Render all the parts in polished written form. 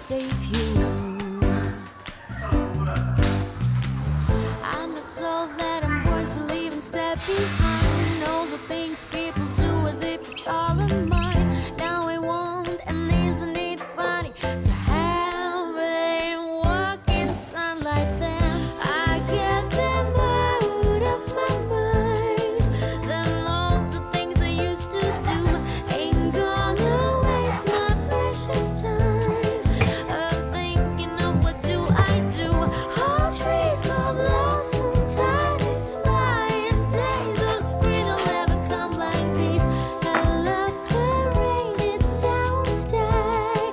birthday view. I'm not told that I'm going to leave and step behind all the things people do as if it's all of mine. Now I want, and isn't it funny to have a walk in sunlight? Then I get them out of my mind. Then all the things I used to do ain't gonna waste my precious time of thinking of what do I do. All trees go blossom, time is flying, days of spring will never come like these. I love the rain, it sounds die.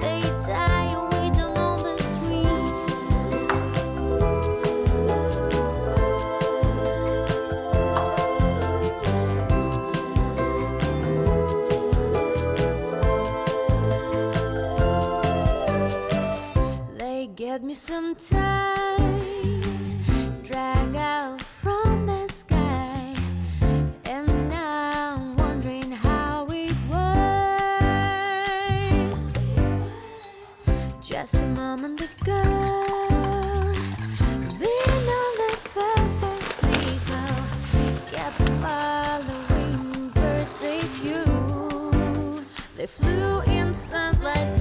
They die away down on the street. They get me sometimes, drag out from the sky, and now I'm wondering how it was. Just a moment ago, being on that perfect vehicle, kept following birds a few. They flew in sunlight